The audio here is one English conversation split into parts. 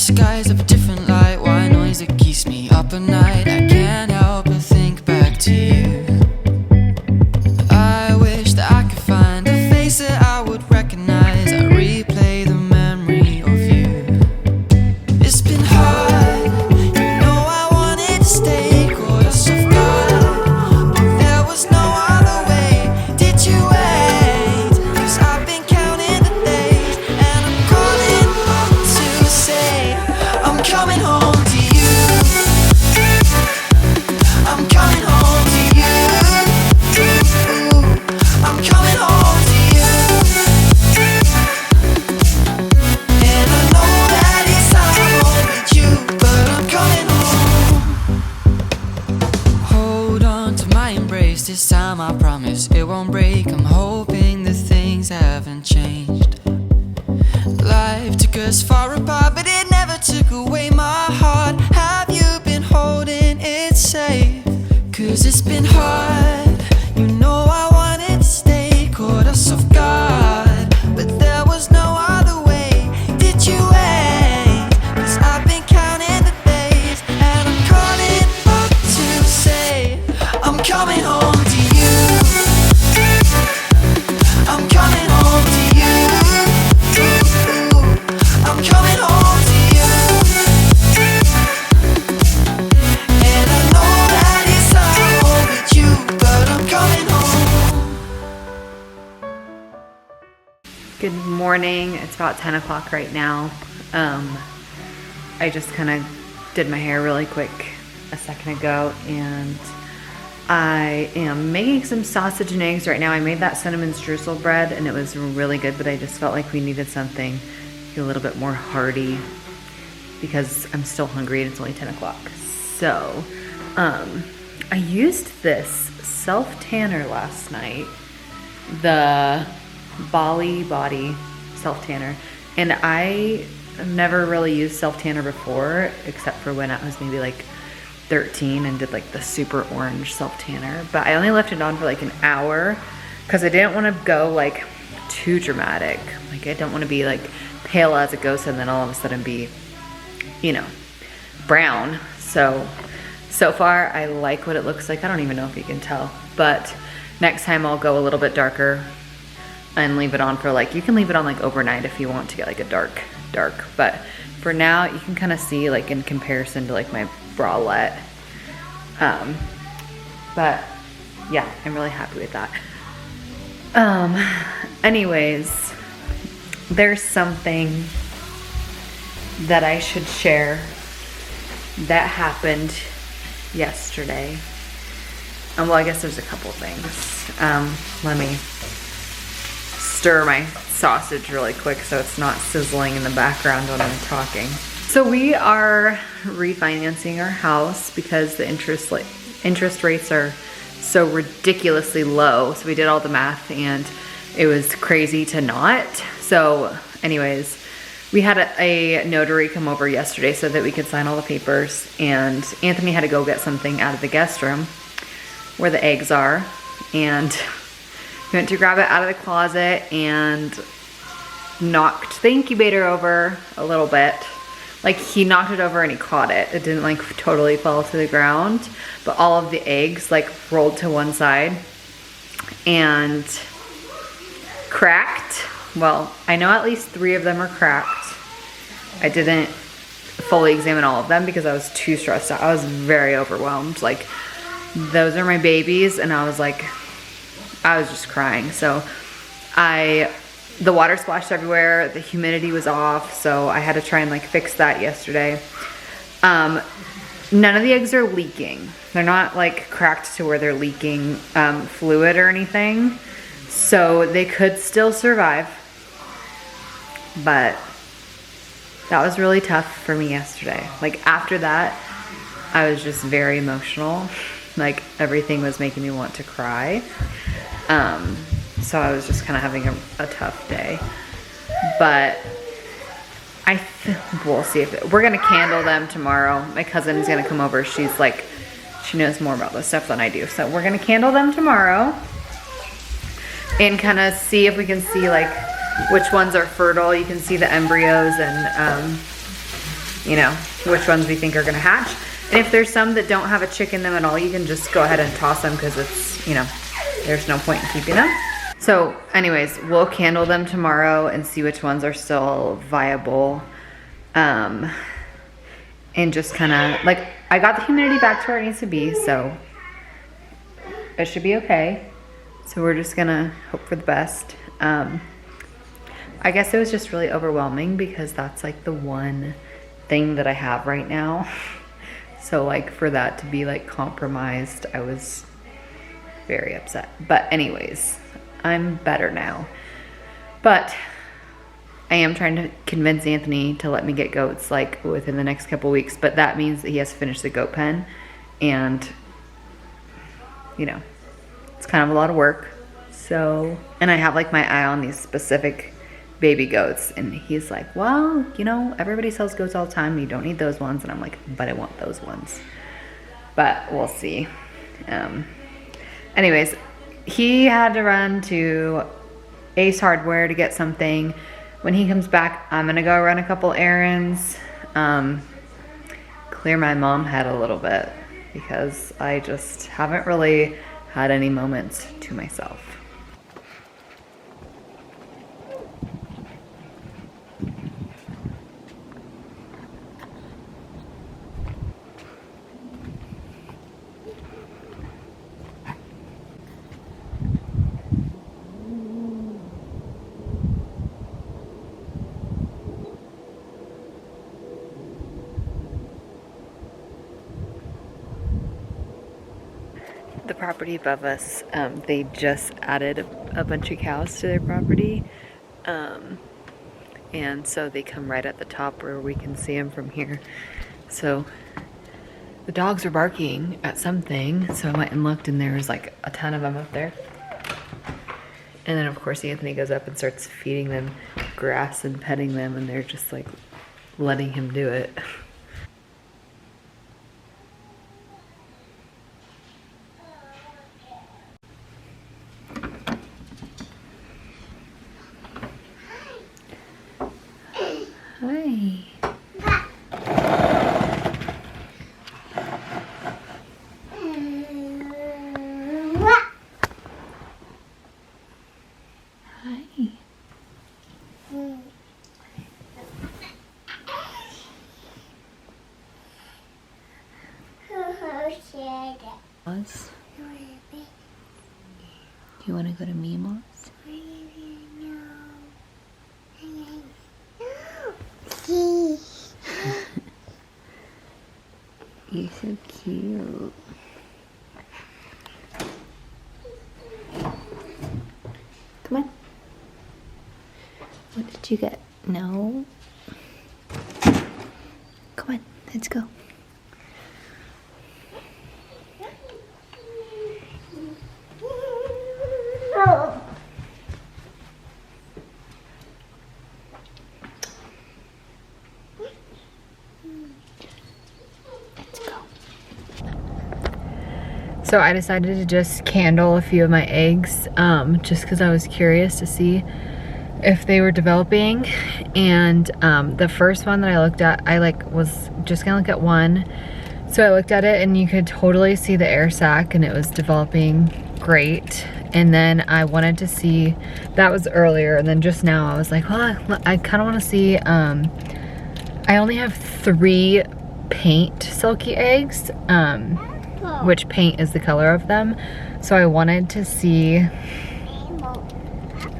skies of a different light, white noise that keeps me up at night. I can't help but think back to you. I wish that I could find a face that I would recognize. I replay the memory of you. It's been hard, you know I wanted to stay, caught us off guard, but there was no other way. Did you wait? 'Cause I've been counting the days, and I'm calling up to say I'm coming home to you. I'm coming home to you. I'm coming home to you. And I know that it's hard with you, but I'm coming home. Hold on to my embrace, this time I promise it won't break. I'm hoping that things haven't changed. Life took us far apart, but it never took away my heart. Have you been holding it safe? 'Cause it's been hard, you know I wanted to stay, caught us off guard, but there was no other way. Did you wait? 'Cause I've been counting the days, and I'm calling up to say I'm coming home to you. I'm coming home to you. I'm coming home to you. And I know that it's hard with you, but I'm coming home. Good morning. It's about 10 o'clock right now. I just kind of did my hair really quick a second ago, and I am making some sausage and eggs right now. I made that cinnamon streusel bread and it was really good, but I just felt like we needed something a little bit more hearty because I'm still hungry and it's only 10 o'clock. So, I used this self-tanner last night, the Bali Body self-tanner, and I have never really used self-tanner before except for when I was maybe like 13 and did like the super orange self-tanner, but I only left it on for like an hour because I didn't want to go like too dramatic. Like I don't want to be like pale as a ghost and then all of a sudden be, you know, brown. So far I like what it looks like. I don't even know if you can tell, but next time I'll go a little bit darker and leave it on for like, you can leave it on like overnight if you want to get like a dark, but for now you can kind of see like in comparison to like my bralette. But yeah, I'm really happy with that. Anyways, there's something that I should share that happened yesterday. Well, I guess there's a couple things. Let me stir my sausage really quick so it's not sizzling in the background when I'm talking. So we are refinancing our house because the interest rates are so ridiculously low. So we did all the math and it was crazy to not. So anyways, we had a notary come over yesterday so that we could sign all the papers, and Anthony had to go get something out of the guest room where the eggs are, and he went to grab it out of the closet and knocked the incubator over a little bit. Like he knocked it over and he caught it. It didn't like totally fall to the ground, but all of the eggs like rolled to one side and cracked. Well, I know at least 3 of them are cracked. I didn't fully examine all of them because I was too stressed out. I was very overwhelmed. Like those are my babies, and I was just crying. So the water splashed everywhere, the humidity was off, so I had to try and like fix that yesterday. None of the eggs are leaking. They're not like cracked to where they're leaking fluid or anything, so they could still survive. But that was really tough for me yesterday. Like after that, I was just very emotional. Like everything was making me want to cry. So I was just kind of having a tough day, but we'll see if we're gonna candle them tomorrow. My cousin is gonna come over. She's like, she knows more about this stuff than I do. So we're gonna candle them tomorrow and kind of see if we can see like which ones are fertile. You can see the embryos and you know, which ones we think are gonna hatch. And if there's some that don't have a chick in them at all, you can just go ahead and toss them because it's, you know, there's no point in keeping them. So anyways, we'll candle them tomorrow and see which ones are still viable. And just kind of, like, I got the humidity back to where it needs to be, so it should be okay. So we're just gonna hope for the best. I guess it was just really overwhelming because that's like the one thing that I have right now. So like for that to be like compromised, I was very upset. But anyways, I'm better now. But I am trying to convince Anthony to let me get goats like within the next couple weeks, but that means that he has to finish the goat pen, and you know, it's kind of a lot of work. So, and I have like my eye on these specific baby goats, and he's like, well, you know, everybody sells goats all the time, you don't need those ones. And I'm like, but I want those ones. But we'll see. Anyways, he had to run to Ace Hardware to get something. When he comes back, I'm gonna go run a couple errands, clear my mom head a little bit, because I just haven't really had any moments to myself. The property above us, they just added a bunch of cows to their property, and so they come right at the top where we can see them from here. So the dogs are barking at something, so I went and looked, and there was like a ton of them up there. And then of course Anthony goes up and starts feeding them grass and petting them, and they're just like letting him do it. Hi. Hi. You want to go to Mimo's? You're so cute. Come on. What did you get? No. Come on, let's go. So I decided to just candle a few of my eggs, just because I was curious to see if they were developing. And the first one that I looked at, I was just gonna look at one. So I looked at it and you could totally see the air sac and it was developing great. And then I wanted to see, that was earlier, and then just now I was like, well, I kind of want to see, I only have 3 paint silky eggs, which paint is the color of them. So I wanted to see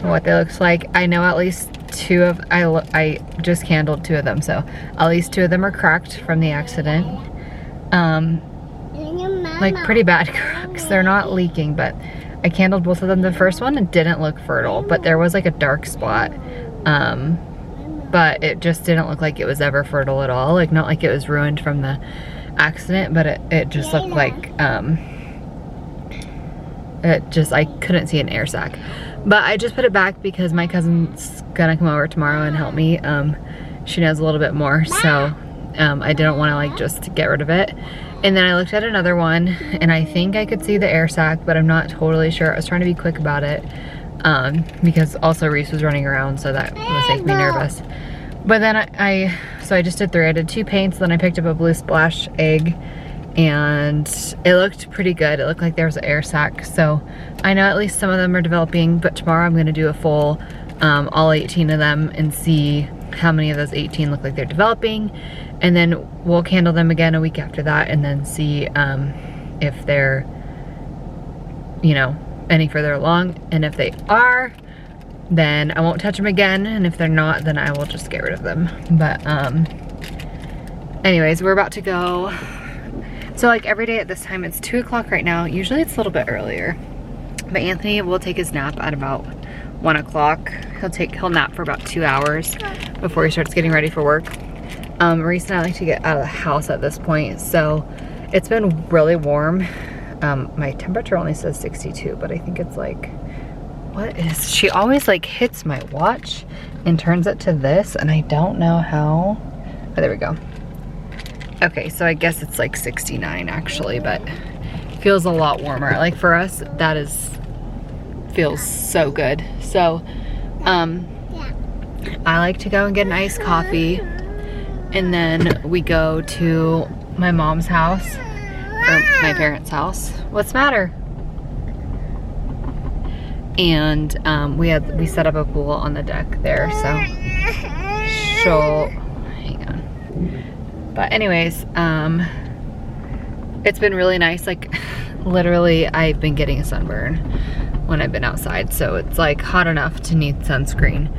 what they looks like. I know at least 2 of, I just candled 2 of them, so at least 2 of them are cracked from the accident. Like pretty bad cracks. They're not leaking, but I candled both of them. The first one, it didn't look fertile, but there was like a dark spot. But it just didn't look like it was ever fertile at all. Like, not like it was ruined from the accident, but it just looked like, I couldn't see an air sac. But I just put it back because my cousin's gonna come over tomorrow and help me. She knows a little bit more, so I didn't want to like just get rid of it. And then I looked at another one and I think I could see the air sac, but I'm not totally sure. I was trying to be quick about it, because also Reese was running around, so that was making me nervous. But then I So I just did 3. I did 2 paints, then I picked up a blue splash egg, and it looked pretty good. It looked like there was an air sac. So I know at least some of them are developing, but tomorrow I'm gonna do a full, all 18 of them and see how many of those 18 look like they're developing. And then we'll candle them again a week after that and then see if they're, you know, any further along. And if they are, then I won't touch them again. And if they're not, then I will just get rid of them. But anyways, we're about to go. So like every day at this time, it's 2 o'clock right now. Usually it's a little bit earlier. But Anthony will take his nap at about 1 o'clock. He'll nap for about 2 hours before he starts getting ready for work. Reese and I like to get out of the house at this point. So it's been really warm. My temperature only says 62, but I think it's like, she always like hits my watch and turns it to this, and I don't know how. Oh, there we go. Okay, so I guess it's like 69 actually, but it feels a lot warmer. Like for us, feels so good. So I like to go and get an iced coffee, and then we go to my mom's house, or my parents' house. What's the matter? And we set up a pool on the deck there, so hang on. But anyways, it's been really nice. Like literally I've been getting a sunburn when I've been outside, so it's like hot enough to need sunscreen.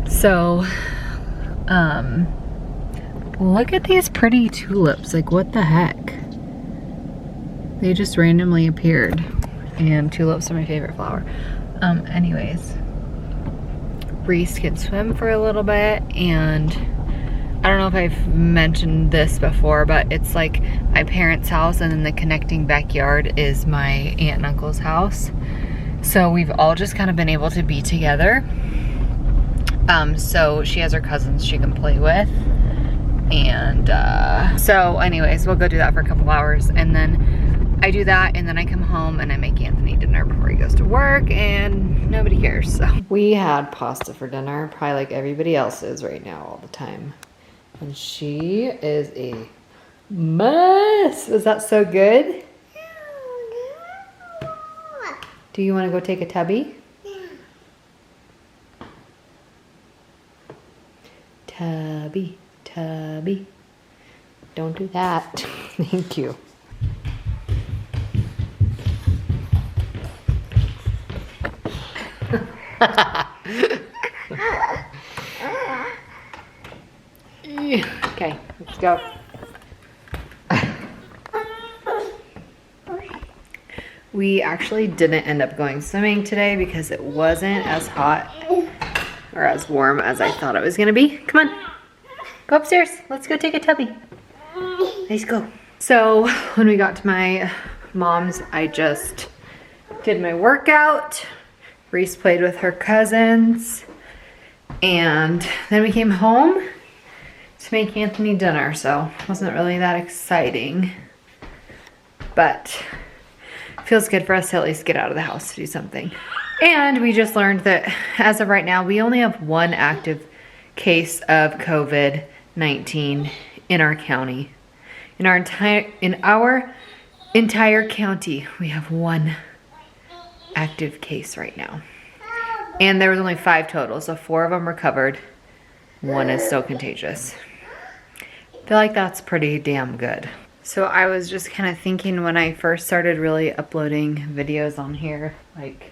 So look at these pretty tulips. Like what the heck? They just randomly appeared, and tulips are my favorite flower. Anyways, Reese can swim for a little bit, and I don't know if I've mentioned this before, but it's like my parents' house, and then the connecting backyard is my aunt and uncle's house. So we've all just kind of been able to be together. So she has her cousins she can play with. And so anyways, we'll go do that for a couple hours, and then I do that, and then I come home and I make Anthony dinner before he goes to work, and nobody cares. So we had pasta for dinner, probably like everybody else is right now all the time. And she is a mess. Was that so good? Do you want to go take a tubby? Tubby, tubby. Don't do that. Thank you. Okay, let's go. We actually didn't end up going swimming today because it wasn't as hot or as warm as I thought it was gonna be. Come on, go upstairs. Let's go take a tubby. Let's go. So when we got to my mom's, I just did my workout. Reese played with her cousins, and then we came home to make Anthony dinner, so it wasn't really that exciting, but it feels good for us to at least get out of the house to do something. And we just learned that as of right now, we only have 1 active case of COVID-19 in our county. In our entire county, we have 1 active case right now. And there was only 5 total, so 4 of them recovered. 1 is still contagious. I feel like that's pretty damn good. So I was just kind of thinking when I first started really uploading videos on here, like,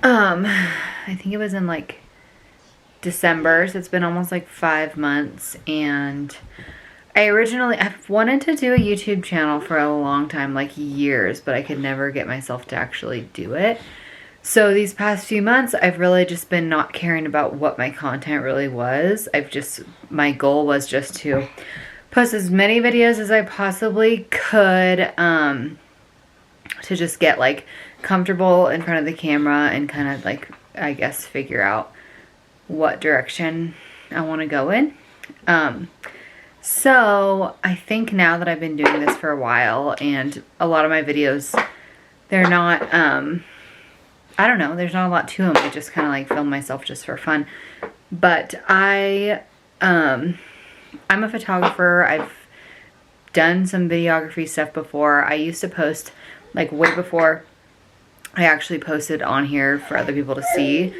I think it was in like December, so it's been almost like 5 months, and I've wanted to do a YouTube channel for a long time, like years, but I could never get myself to actually do it. So these past few months, I've really just been not caring about what my content really was. My goal was just to post as many videos as I possibly could, to just get like comfortable in front of the camera and kind of like, I guess, figure out what direction I want to go in. So I think now that I've been doing this for a while, and a lot of my videos, they're not, I don't know, there's not a lot to them. I just kind of like film myself just for fun. But I I'm a photographer. I've done some videography stuff before. I used to post, like way before I actually posted on here for other people to see.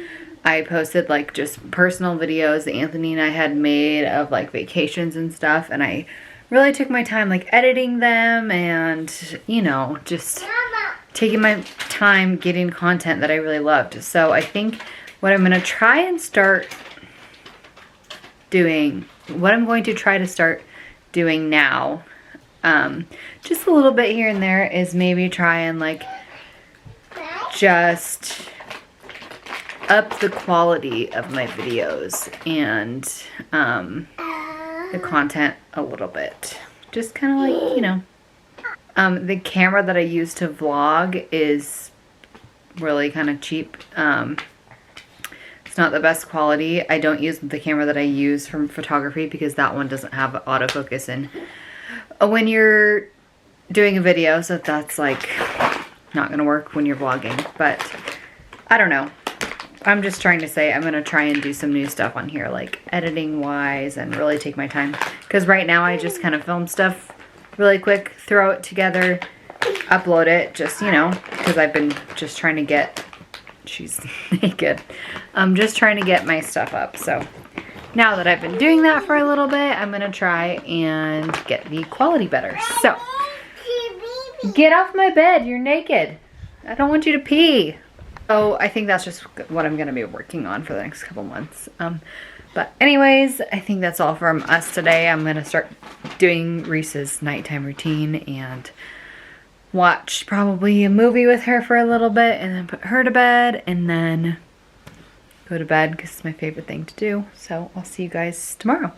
I posted like just personal videos that Anthony and I had made of like vacations and stuff, and I really took my time like editing them and, you know, just taking my time getting content that I really loved. So I think what I'm going to try and start doing, what I'm going to try to start doing now, just a little bit here and there, is maybe try and like just up the quality of my videos and the content a little bit. Just kind of like, you know, the camera that I use to vlog is really kind of cheap. It's not the best quality. I don't use the camera that I use from photography because that one doesn't have autofocus in when you're doing a video, so that's like not gonna work when you're vlogging. But I don't know. I'm just trying to say I'm gonna try and do some new stuff on here, like editing wise, and really take my time. Because right now I just kind of film stuff really quick, throw it together, upload it, just, you know, because I've been just trying to get, she's naked. I'm just trying to get my stuff up. So now that I've been doing that for a little bit, I'm gonna try and get the quality better. So get off my bed, you're naked. I don't want you to pee. So I think that's just what I'm gonna be working on for the next couple months. But anyways, I think that's all from us today. I'm gonna start doing Reese's nighttime routine and watch probably a movie with her for a little bit, and then put her to bed, and then go to bed because it's my favorite thing to do. So I'll see you guys tomorrow.